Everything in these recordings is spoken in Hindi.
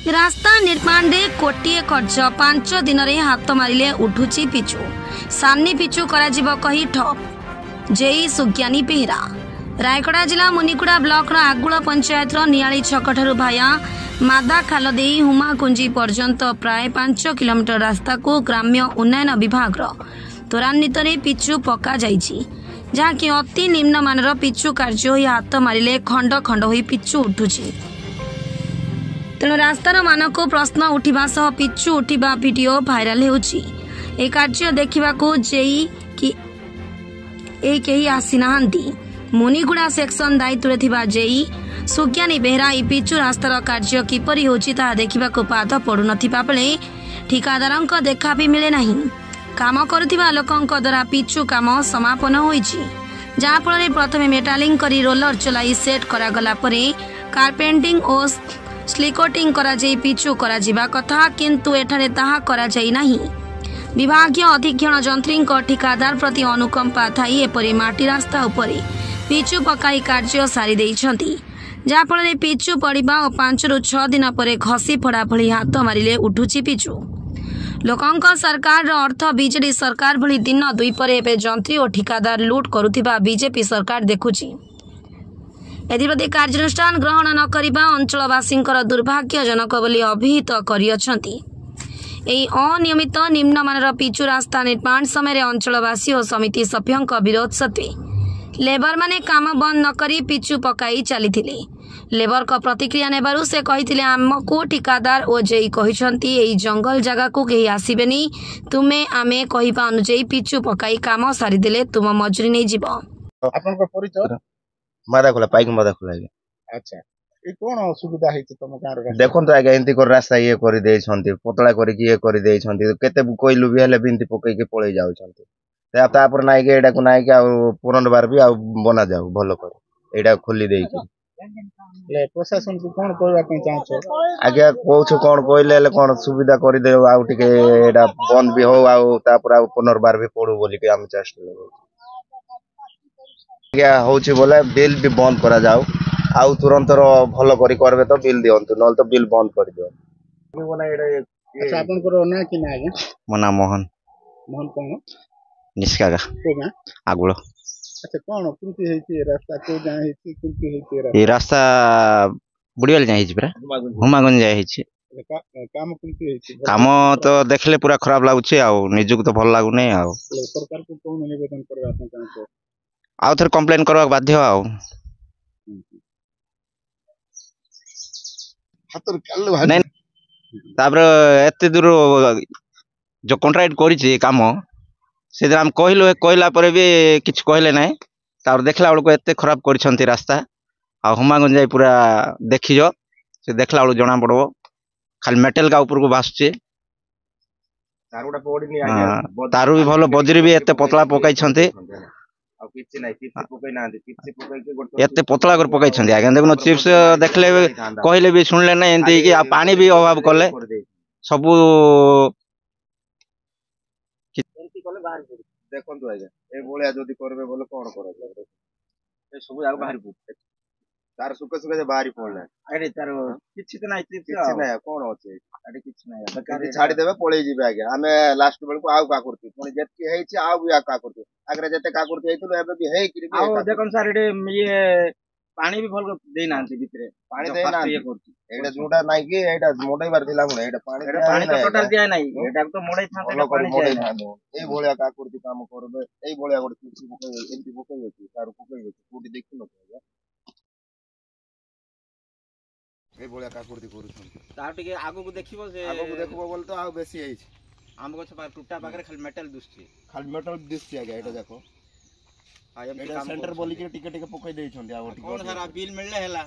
रास्ता निर्माण रे कोटिए खर्च 5 दिन रे हाथ मारिले उठुची पिचु सामनी पिचु कराजिबो कही ठप जेई सुज्ञानी बेहरा रायगड़ा जिला मुनिकुड़ा ब्लॉक आगुल पंचायत नियाली छक ठारू भाया मादा खाल दे हुमाकुंजी पर्यंत प्राय 5 किलोमीटर रास्ता को ग्राम्य उन्नयन विभाग त्वरान्वित पिचु पका जाइछि जहाँकि अति निम्न मानर पिचु कार्य होई हाथ मारिले खंड खंड होई पिचु उठुछि तेणु रास्तार मान को प्रश्न उठिबा सह पिचु उठिबा वीडियो भाइराल हेउछि। ए कार्य देखिबाकू जेई कि ए केही आसी नाहांती मुनिगुड़ा सेक्शन दायित्व थिबा जेई सुज्ञानी बेहरा ई पिचु रास्तार कार्य किपरि होछि ता देखिबाकू पाद पडु नथिबा बेले ठिकादारंक देखा भी मिले नाही। काम करुथिबा लोकंक द्वारा पिचु काम समापन होइछि जहाँ फल प्रथमे मेटालिंग करी रोलर चलाई सेट करागला परे कार्पेंटिंग और स्लिकोटिंग करा जाई पिचु करा जिबा कथा किंतु एठारे ताहा करा जाई नाही। विभागीय अधीक्षण जंत्री ठिकादार प्रति अनुकंपा थाई एपरि माटी रास्ता उपरे पिचु पकाई कार्य सारी देइछंती जहाँ फल पिचु पड़िबा और 5 ରୁ 6 दिन पर घसी फड़ा भली हाथ मारिले उठुची पिचु लोकंक सरकार अर्थ बीजेडी सरकार भली दिन दुई पर एबे जंत्री और ठिकादार लूट करुथिबा बीजेपी सरकार देखुची एदिप्रति कार्यानुष्ठान ग्रहण न करिबा अंचलवासी दुर्भाग्यजनक बोली अभिहित करियछंती। एई अनियमित निम्नमानर पिचु रास्ता निर्माण समय अंचलवासी और समिति सभ्यों विरोध सत्वे लेबर माने काम बंद न करी पिचु पकाई चलीथिले। लेबर का प्रतिक्रिया नेबारु से कहिथिले आमको ठिकादार ओ जेई कहिसंती एई जंगल जगह को केही आसीबेनी तुमे आमे कहिबा अनुजेई पिचु पकाई काम सारी देले तुम मजूरी नै जिवो। आपन को परिचय मादा खोला पाइक मादा खोला। अच्छा ए कोन असुविधा हेछि तम गार देखन तो आगे एंती कर रास्ता ये करि देइ छंती पतला करि कि ये करि देइ छंती केते कोइलु भी हेले बिंती पकई के पळै जाउ छंती ते तापर नाइ के एडा को नाइ के आ पुनर्बार भी आ बना जाउ भलो कर एडा खोली देइ कि ले प्रशासन को कोन कहबा के चाहछो आगे कोछु कोन कोइले ले कोन सुविधा करि दे आ टिके एडा बंद भी हो आ तापर आ पुनर्बार भी पडु बोली के हम चेष्टा लगो क्या होछि बोले बिल भी बंद करा जाऊ आउ तुरंत भलो करी करबे तो बिल दियंतु नल तो बिल बंद कर दियो। अच्छा आपन को ना कि ना आगे मना मोहन मोहन कोन निष्कागा कोगा आगुलो। अच्छा कोन किंति हेछि रास्ता को जा हेछि किंति हेछि ए रास्ता बुडियल जा हेछि परा हुमागन जा हेछि काम किंति हेछि काम तो देखले पूरा खराब लागुछि आ निजुक तो भल लागु नै आ सरकार को कोन निवेदन करबा आपन चाहछो आउ थर कंप्लेन करबा बाध्य आ हातर काल भाई तापर एते दूर जो कॉन्ट्रैक्ट करिछि काम से हम कहलो कहला पर भी किछ कहले नै तापर देखला बेलको एते खराब करिसंती रास्ता आ हुमागन जाई पूरा देखिजो से देखला बेल जणा पड़बो खाली मेटल का ऊपर को भासुछि तारुडा पडिनी आगे तारु भी भलो बजरी भी एते पतला पकाई छंती एते पतला कर पकाई छंती आगे देखनो चिप्स देखले कहले भी सुनले नै एंती कि आ पानी भी अभाव कले सब एंती कले बाहर देखंतु आगे ए बोलिया जदी करबे बोले कोन करबे ए सब जाग बाहर पड़ तार सुके सुके जे बाहर पड़ले अरे तार किछि त नै किछि नै कोन होचे अरे किछि नै बेकार छाडी देबे पळै जिबे आगे हमें लास्ट बेल को आउ का करती पुनी जेति हेछि आउ भी का करती आगरे जेते का करती हेतु एबे भी हे कि आउ देखन सर एडे ये पानी भी भल देई नांती भितरे पानी देई ना ये करती एडा जोडा नै कि एडा मोडै बार दिला मुने एडा पानी तो टोटल दिया नै एडा तो मोडै थाते पानी मोडै थाते ए बोलिया का करती काम करबे ए बोलिया गोटे किछि पकई एंती पकई होती तार पकई होती कोडी देखि न ए बोलिया का करती करू छन ता टिके आगो को देखिबो से आगो को देखबो बोल तो आ बेसी हेछि आम गछ पर टूटा पाकरे खाली मेटल दिसछि आगे एटा देखो एटा सेंटर बोली के टिके टिके पकई देइ छन आ कोन सारा बिल मिलले हैला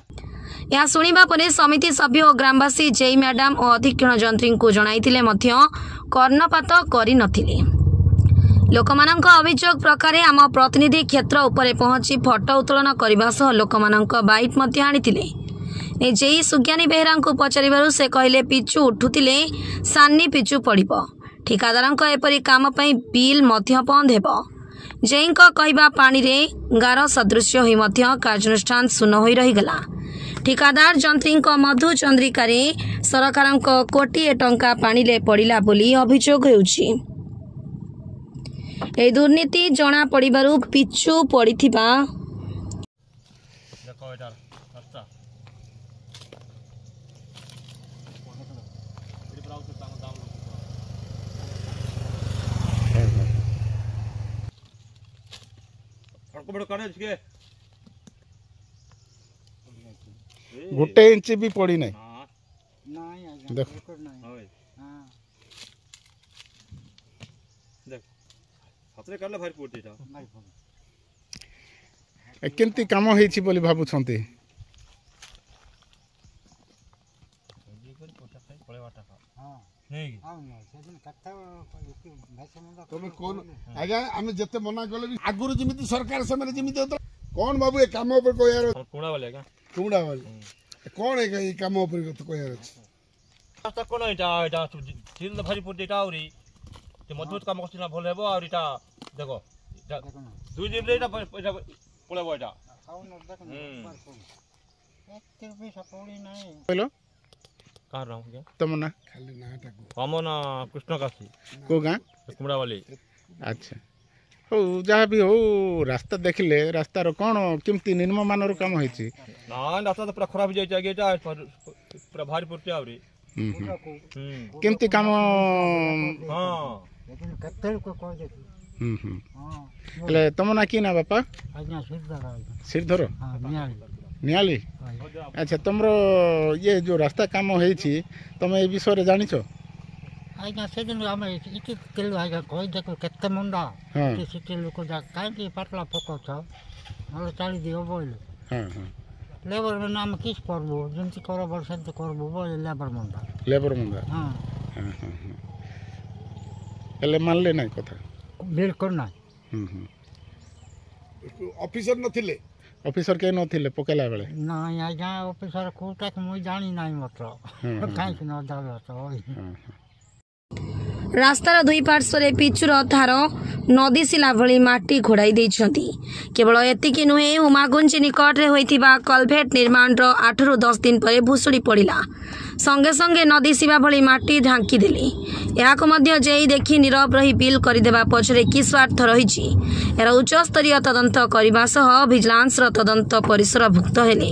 या सुनिबा परे समिति सभ्य और ग्रामवासी जेई मैडम और अधीक्षण जंत्री को जणाइथिले मध्य कर्णपात करि नथिले। लोकमानंक अभियोग प्रकार आम प्रतिनिधि क्षेत्र उपरे पहुंची फोटो उत्तोलन करबा सह लोकमानंक बाइट मध्य आनिथिले। जेई सुज्ञानी बेहरा को पचारिबारु से कहले पिचु उठुतिले सान्नी पिचु पड़िबो ठिकादारंक एपरि काम पई बिल मध्य बंद हेबो जेईंक कहबा पानी रे गार सदृश्य होई मध्य कार्यानुष्ठान सुन होई रहिगला। ठिकादार जंत्री मधु चंद्रिकार सरकार कोटिए टंका पाणिले पड़ा बोली अभियोग होउछि। ए दुर्नीति जना पड़िबारु पिछु पड़िथिबा गोटे इंच भी पड़ी नहीं देख केमती काम होइछि बोली भाबुछंती। तमे कोन आज्ञा आमे जते मना गले भी आगुरु जिमिति सरकार समय जिमिति होता कोन बाबू ए काम ऊपर कोयार कुणा वाले कोन ए काम ऊपर तो कोयार अछि रास्ता कोन एटा सिल भारी पड़ देटा औरी ते मजबूत काम करछिना भल हेबो और एटा देखो दुई दिन एटा पळेबो एटा हेलो कहां रहू के तमना खाली नाटा को हमना कृष्ण काशी को गां कुमड़ा वाली। अच्छा हो जहाँ भी हो रास्ता देखले रास्तार कौन केमती निम्न मानर काम होइछि ना रास्ता तो पूरा खराब जाय आगे एटा पूरा भारी पड़ते आवरी केमती काम हां लेकिन कत्तल को कह दे हेले तम ना की ना बापा आज्ञा सिरधर हां नियाली नियाली। अच्छा तुमरो ये जो रास्ता काम होइछि तमे ए विषय रे जानिछो आज्ञा से दिन हम इति तेल आज्ञा कोई देखो केते मुंडा के सिटी लोक जा काई की पटला पको छ नले चाली दियो बोल हां हां लेबर में नाम किस करबो जंती करो वर्षन तो करबो बोल लेबर मुंडा हां हां हां हेले मानले नाही कथा बिल्कुल ना ऑफिसर नथिले ऑफिसर के नथिले पकेला बेले ना आज्ञा ऑफिसर कोटा के मुई जानी नाही मत काई कि न दावा तो रास्तार दुई पार्श्वर पिचुर थार नदी शिला भली माटी घोड़ाई देइछंती। केवल एतिकी नुहे हुमागुंजी निकट रे होइतिबा कलभेट निर्माण 8 रु 10 दिन पर भुसुड़ी पड़ा संगे संगे नदी शिवा भली माटी ढांकी देली। याको मध्य जेई देखि नीरव रही बिल करदेबा पछरे कि स्वार्थ रहिछि एरा उच्च स्तरीय तदंत करबा सह विजिलेंस र तदंत परिसर भुक्त हेले।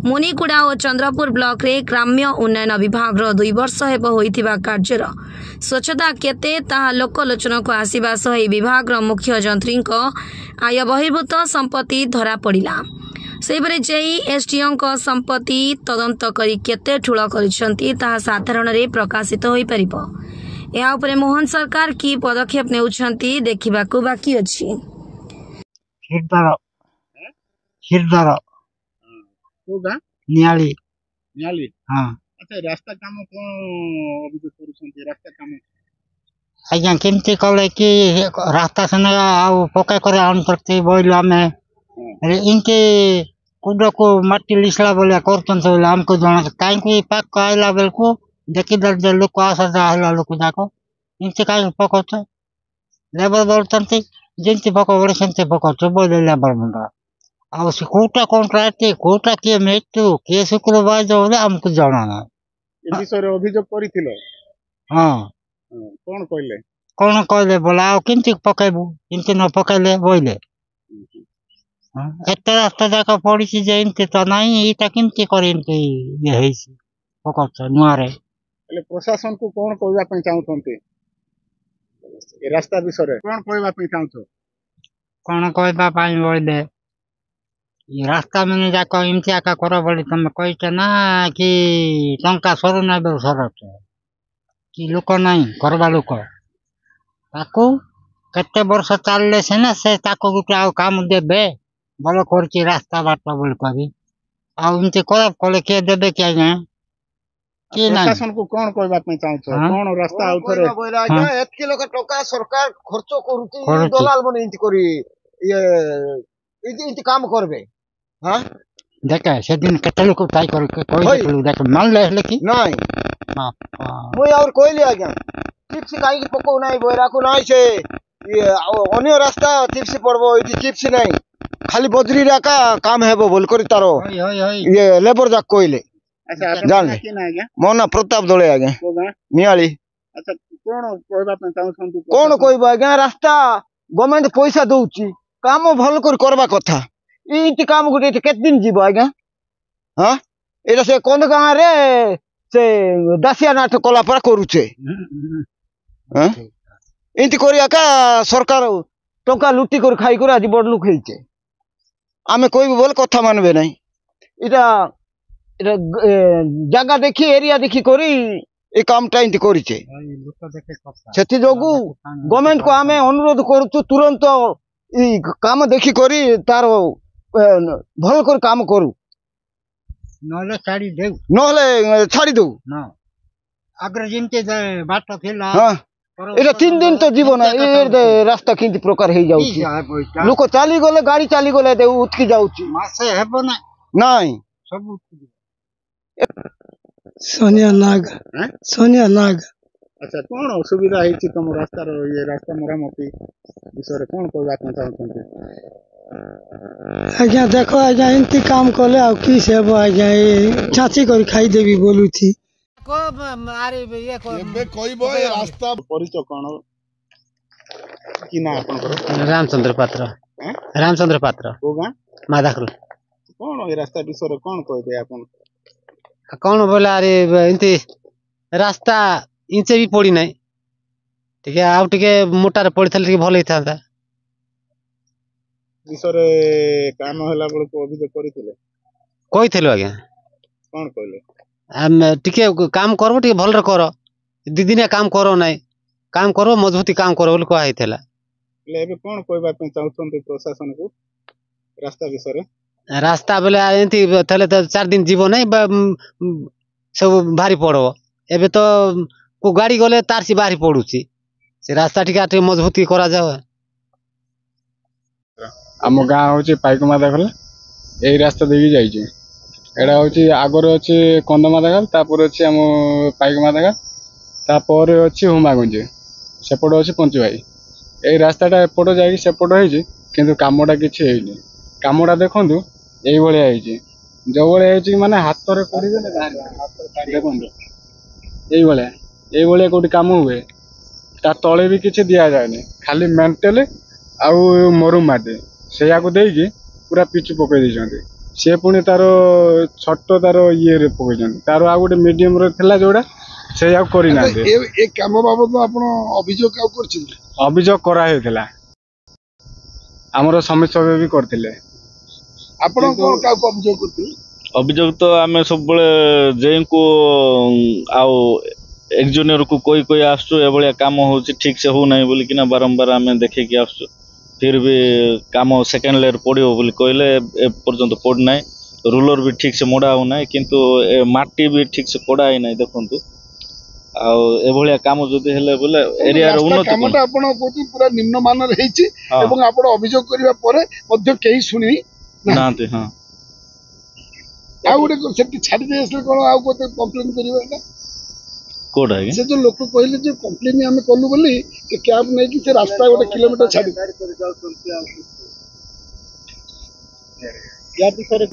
मुनिकुड़ा और चंद्रपुर ब्लॉक रे ग्राम्य उन्नयन विभाग रो 2 वर्ष हेब होइतिबा कार्यर स्वच्छता केते ताहा लोकलोचन को आसीबा सह विभाग रो मुख्य जंत्री आय बहिर्भूत संपत्ति धरा पड़ा। सेपरे जेई एसडीओ को संपत्ति तदंत करी केते ठुल करिसंती ताहा साधारण रे प्रकाशित होई परिबो। या उपरे मोहन सरकार की पदक्षेप नेउछंती देखिबाकू बाकी अछि। हिरदर को गां नियाली नियाली हां। अच्छा रास्ता काम कोन अभियोग करूछंती रास्ता काम आज्ञा केमती कले कि रास्ता सने आउ पका करे आन प्रति बोल हमें इनके कुडो को माटी लिसला बोले करतन से हमको जाना काई को पाक आइला बेल को देखि दर लोग आसा जा हला लोग जाको इनसे काई पकोच लेबर बोलतंती जिनते पको बोले संते पकोच बोले लेबर मुंडा आ से कोटा कॉन्ट्रैक्ट कोटा के मेटू के शुक्रवार जो हमको जाना ना ए विषय रे अभियोग करिथिलो हां कौन कहले बोला केमती पकेबू इनते न पकेले बोले एते रास्ता जाका पड़ी जे इनते तो नहीं इटा केमती करे इनते ये हेसी पकच नुआरे એટલે प्रशासन को कोन कहबा पई चाहथंते ए रास्ता विषय रे कोन कहबा पई चाहथो कोन कहबा पई बोले ये रास्ता में जाका इनते आका करो बोले तुम कहत ना कि टंका सरो ना बे सरत कि लोक नहीं करवा लोक ताको केते वर्ष चलले से ना से ताको गुटे आ काम देबे बोल करची रास्ता बाट बोल करी आ इनते करब कोले के देबे क्या ना कि ना प्रशासन को कोन कहबा पई चाहथो कोन रास्ता आउथरे बोला आज्ञा एतके लोक टका सरकार खर्च करूती दलाल बने इंति करी ये इंति काम करबे हां देखा से दिन केते लोक ट्राई कर कोई देख मान ले लेकिन नहीं मोय और कोइले आज्ञा ठीक से काई पको नहीं बोरा को नहीं से ये अन्य रास्ता ठीक से पड़बो इति ठीक से नहीं खाली बजरी का काम है बोल कर तारो ये लेबर जाक कहले अच्छा जान आपन कि ना आज्ञा मो ना प्रताप दळे आगे को गां मियाली अच्छा कोन कहबा पे चाहछंती कौन कहबो आज्ञा रास्ता गवर्नमेंट पैसा दउची काम भल कर करबा कथा इति काम गुटे केत दिन जीवो आज्ञा हां एटा से कोन गां रे से दासिया नाट कला पर करूचे हां इति करिया का सरकार टंका लुटी कर खाई कर आज बड़ लुक हेचे आमे कहबो बोल कथा मानबे नहीं इटा इटा जगह देखी एरिया देखी करी ए कामटा इति करिचे सेति जोगु गवर्नमेंट को आमे अनुरोध करूछु तुरंत ई काम देखी करी तार भल कर काम करू नहले छाड़ी देऊ नहले छाड़ी दो ना अग्र जिनते बाट थिला हां एटा 3 दिन तो जीवन ए रास्ता किंति प्रकार हे जाउची लोक चाली गले गाड़ी चाली गले दे उतकी जाउची मासे हेबो ना नाही सब सोनिया नाग सोनिया नाग अच्छा कोन असुविधा हेची तुम रास्ता रो ये रास्ता मरामती विषय रे कोन कहबा पे चाहछंती आज्ञा देखो आज्ञा इनती काम कले आ की सेबो आज्ञा ए छाची कर खाई देबी बोलू थी को मारे ये को ଏବେ କହିବ ଏ ରାସ୍ତା परिचय कोन कि ना आपन करो रामचंद्र पात्र हैं रामचंद्र पात्र को गां मादाखल कोन ए रास्ता विषय रे कोन कहबे आपन कौन बोला अरे इनती रास्ता इंचे भी पड़ी नहीं ठीक है आउ टिके मोटार पड़ी थले टिके भल हिता विषय रे काम होला बड़ को अभियोग करिथिले कहि थेलो आज्ञा कोन कहले हम टिके काम करबो टिके भल रे करो दिदिनिया काम करो नहीं काम करो मजबूती काम करो बोल कहा हितला ले एबे कोन कहबा पे चाहछंती प्रशासन को रास्ता विषय रे रास्ता बोले एंती थले तो 4 दिन जीवो नहीं सब भारी पड़ो एबे तो को गाड़ी गले तार सी भारी पड़ुची से रास्ता टिके मजबूती करा जाओ आम गाँ हूँ पाइकमा देखल यही रास्ता देखी जाइए एटा हूँ आगर अच्छे कंदमा देखाल तापर अच्छे आम पाइकमा देखाल तापर अच्छी हुमागुंज सेपट अच्छे पंच भाई यही रास्ताटा एपट जाकि सेपट होती किंतु कामटा किसी कामटा देखूँ यही भाई जो भाई माने हाथ में कोड़े देखो यही कौटी कम हुए ता तले भी किसी दि जाए खाली मेंटेल आउ मरु माटी से पूरा पिचु पकई देते सी पुणी तार छट तार ये पकई तार आ गए मीडियम रा जोड़ा से करना ଏ କାମ ବାବଦ ଆପଣ ଅଭିଯୋଗ କାହାକୁ କରିଛନ୍ତି अभियोग कराइला आमर समित सभ्य भी करते ଆପଣ କଣ କାହାକୁ ଅଭିଯୋଗ କରିଥିଲେ अभियोग तो आम सब जे को आउ एक जूनियर को कोई आसु ए काम हो ठीक से हो ना बोलिकिना बारंबार आम देखिकी आसु फिर भी काम सेकेंड लेयर पड़ो बोली कहले ए पर्यंत पड़ना रूलर भी ठीक से मोड़ा होना किंतु माटी भी ठीक से पड़ा ही ना देखु आया काम जदि हेले बोले एरिया रो उन्नति कामटा आपण कोति पूरा निम्न मानर हेछि एवं आपण अभियोग करिवा परे मध्य केही सुनि नांते हां आ गुटे सेति छाडी दे असले कोन आ कोते कंप्लेन करिवा एटा कोड है से जो लोक कहले जे कंप्लेन हमें कलु बोली से कैब नै कि से रास्ता गोटे किलोमीटर छाडी या विषय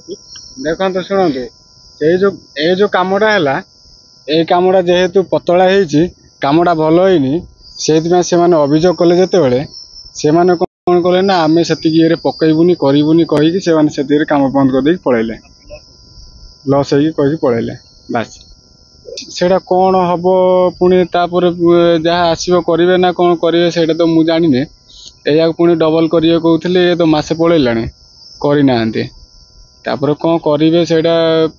देखो तो शुणु ये जो कामटा है ये कामटा जेहेतु पतला होमटा भल होनी से अभियोग कले जिते से कौन कले ना आम से पकईबुनि करूनी कहीकि से काम बंद कर पलैले लस हो पलैले बास सेटा कौन हम पुणी तापर जहाँ आसो करेंगे ना कौन करेंगे से तो मुझे जाने या पुणी डबल करेंगे कहते ये तो मसे पलैला करना तापर कौन करेंगे से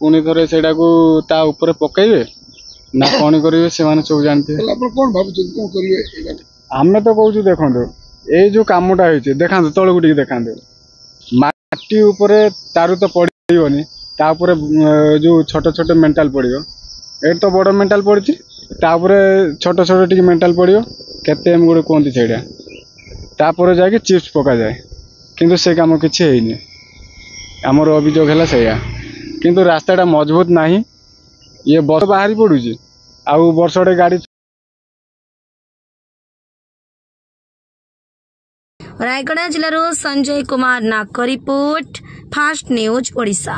पुणी थे से पकईबे ना कौन करेंगे से सब जानते आम तो कौच देखो ये जो कामटा हो देखा तलू टे देखा माटी उपरे तारू तो पड़ोनी तापर जो छोट छोट मेंटाल पड़ो ये तो बड़ मेंटाल पड़ी छोट छोट टी मेंटाल पड़ो केते एम गोटे कहते से तापर जाके चिप्स पका जाए किंतु से काम किसी है आमर अभियोग है से किंतु रास्ताटा मजबूत नहीं ये बस बाहरी पड़ुची आउ वर्षटे गाड़ी रायगड़ा जिलारो संजय कुमार नाग रिपोर्ट फास्ट न्यूज ओडिशा।